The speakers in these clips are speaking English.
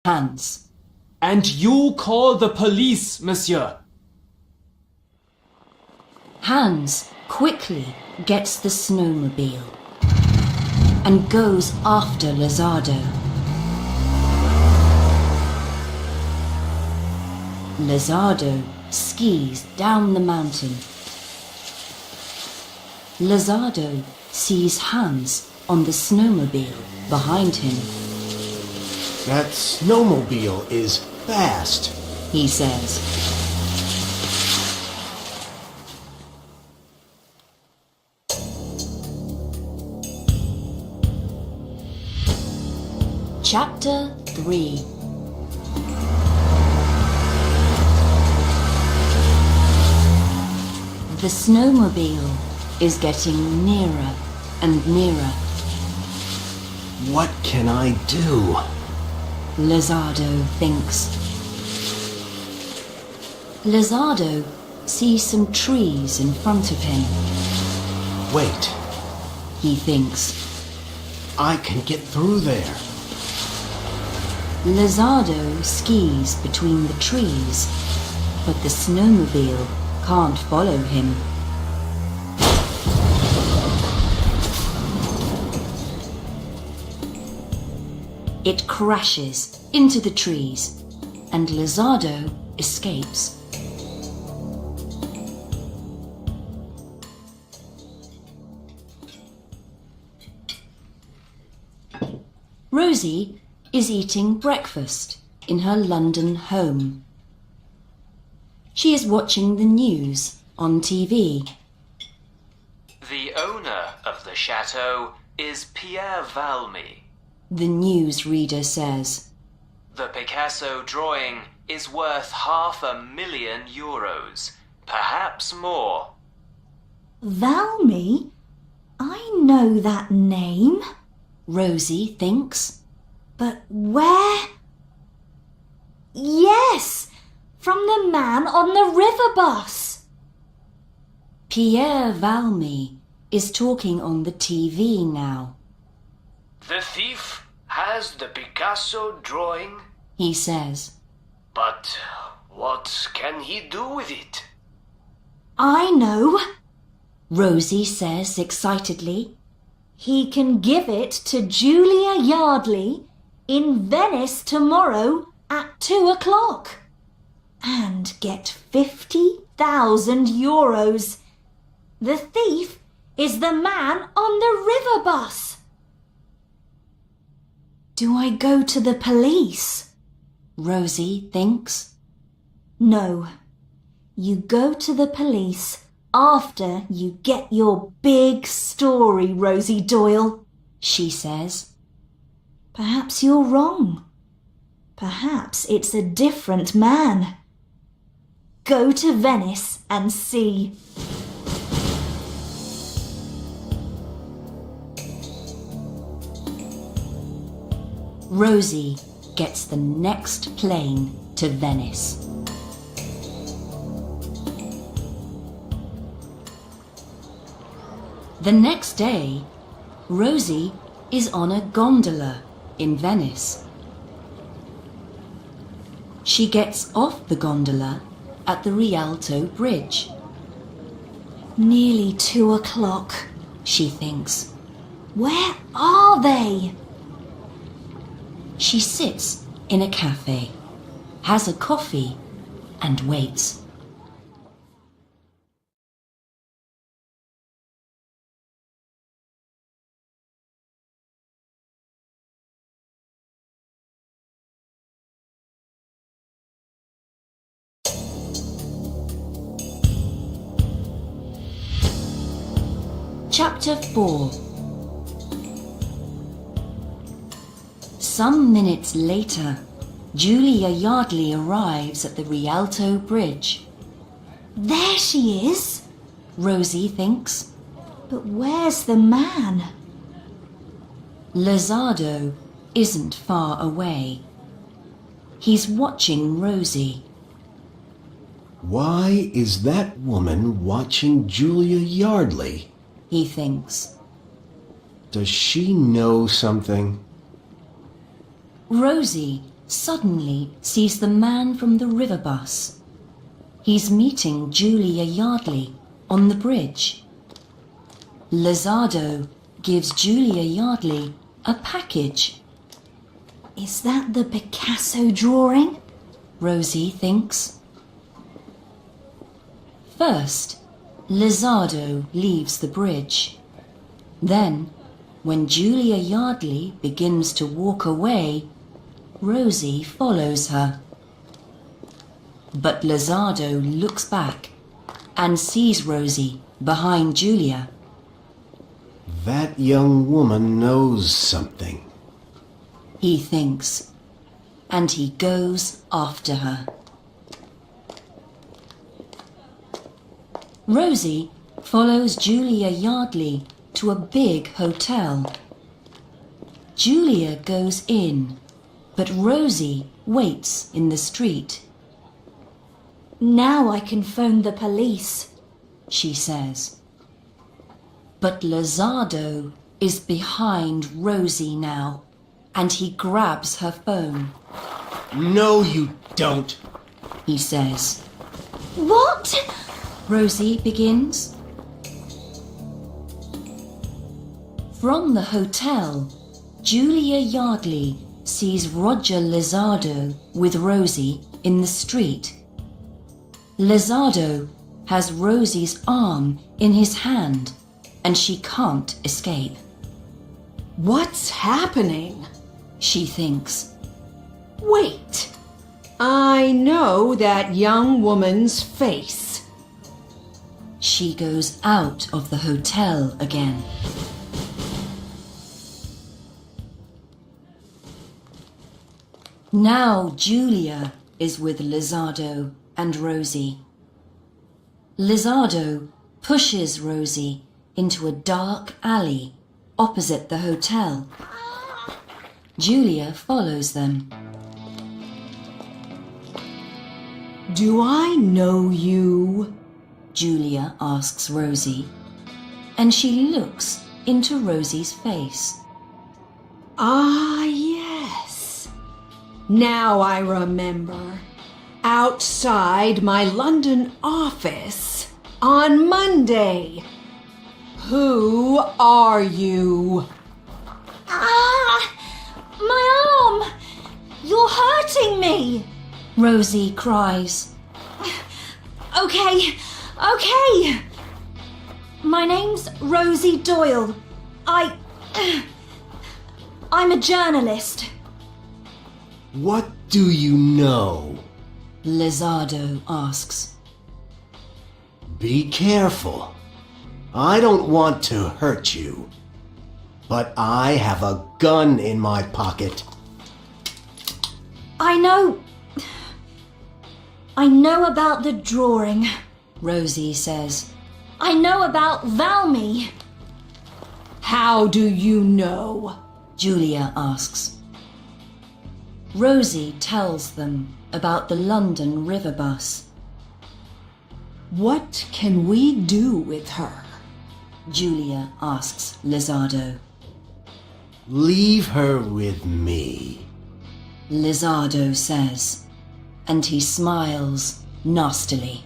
Hans. And you call the police, monsieur. Hans quickly gets the snowmobile and goes after Lizardo. Lizardo skis down the mountain. Lizardo sees Hans on the snowmobile behind him. That snowmobile is fast, he says. Chapter 3. The snowmobile is getting nearer and nearer. What can I do? Lizardo thinks. Lizardo sees some trees in front of him. Wait, He thinks. I can get through there. Lizardo skis between the trees, but the snowmobile can't follow him. It crashes into the trees, and Lizardo escapes. Rosie is eating breakfast in her London home. She is watching the news on TV. The owner of the chateau is Pierre Valmy. The newsreader says. The Picasso drawing is worth €500,000, perhaps more. Valmy? I know that name. Rosie thinks. But where? Yes, from the man on the river bus. Pierre Valmy is talking on the TV now. The thief has the Picasso drawing, He says. but what can he do with it? I know. Rosie says excitedly. He can give it to Julia Yardley in Venice tomorrow at 2:00 and get €50,000. The thief is the man on the river bus. Do I go to the police? Rosie thinks. No. You go to the police after you get your big story, Rosie Doyle, She says. Perhaps you're wrong. Perhaps it's a different man. Go to Venice and see. Rosie gets the next plane to Venice. The next day, Rosie is on a gondola in Venice. She gets off the gondola at the Rialto Bridge. Nearly 2:00, She thinks. Where are they? She sits in a cafe, has a coffee, and waits. Chapter 4. Some minutes later, Julia Yardley arrives at the Rialto Bridge. There she is. Rosie thinks. But where's the man? Lizardo isn't far away. He's watching Rosie. Why is that woman watching Julia Yardley? He thinks. Does she know something? Rosie suddenly sees the man from the river bus. He's meeting Julia Yardley on the bridge. Lizardo gives Julia Yardley a package. Is that the Picasso drawing? Rosie thinks. First, Lizardo leaves the bridge. Then, when Julia Yardley begins to walk away, Rosie follows her. But Lizardo looks back and sees Rosie behind Julia. That young woman knows something. He thinks, and he goes after her. Rosie follows Julia Yardley to a big hotel. Julia goes in, but Rosie waits in the street. Now I can phone the police, she says. But Lizardo is behind Rosie now, and he grabs her phone. No, you don't, he says. What? Rosie begins. From the hotel, Julia Yardley sees Roger Lizardo with Rosie in the street. Lizardo has Rosie's arm in his hand, and she can't escape. What's happening? She thinks. Wait. I know that young woman's face. She goes out of the hotel again. Now Julia is with Lizardo and Rosie. Lizardo pushes Rosie into a dark alley opposite the hotel. Julia follows them. Do I know you? Julia asks Rosie, and she looks into Rosie's face. Ah, yes. Now I remember. Outside my London office on Monday. Who are you? Ah! My arm! You're hurting me! Rosie cries. Okay. My name's Rosie Doyle. I'm a journalist. What do you know? Lizardo asks. Be careful. I don't want to hurt you, but I have a gun in my pocket. I know about the drawing. Rosie says. I know about Valmy. How do you know? Julia asks. Rosie tells them about the London river bus. What can we do with her? Julia asks Lizardo. Leave her with me, Lizardo says, and he smiles nastily.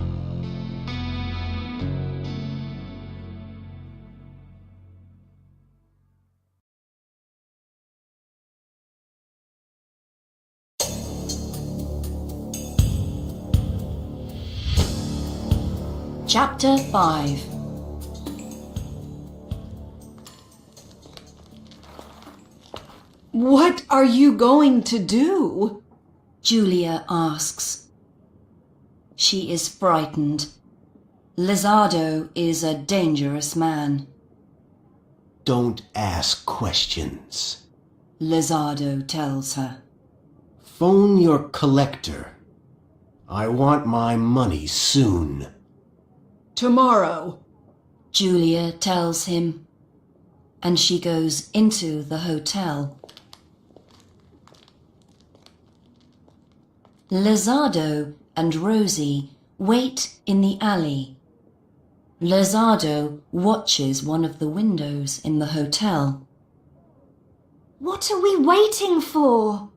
Chapter 5. What are you going to do? Julia asks. She is frightened. Lizardo is a dangerous man. Don't ask questions. Lizardo tells her. Phone your collector. I want my money soon. Tomorrow. Julia tells him, and she goes into the hotel. Lizardo and Rosie wait in the alley. Lizardo watches one of the windows in the hotel. What are we waiting for?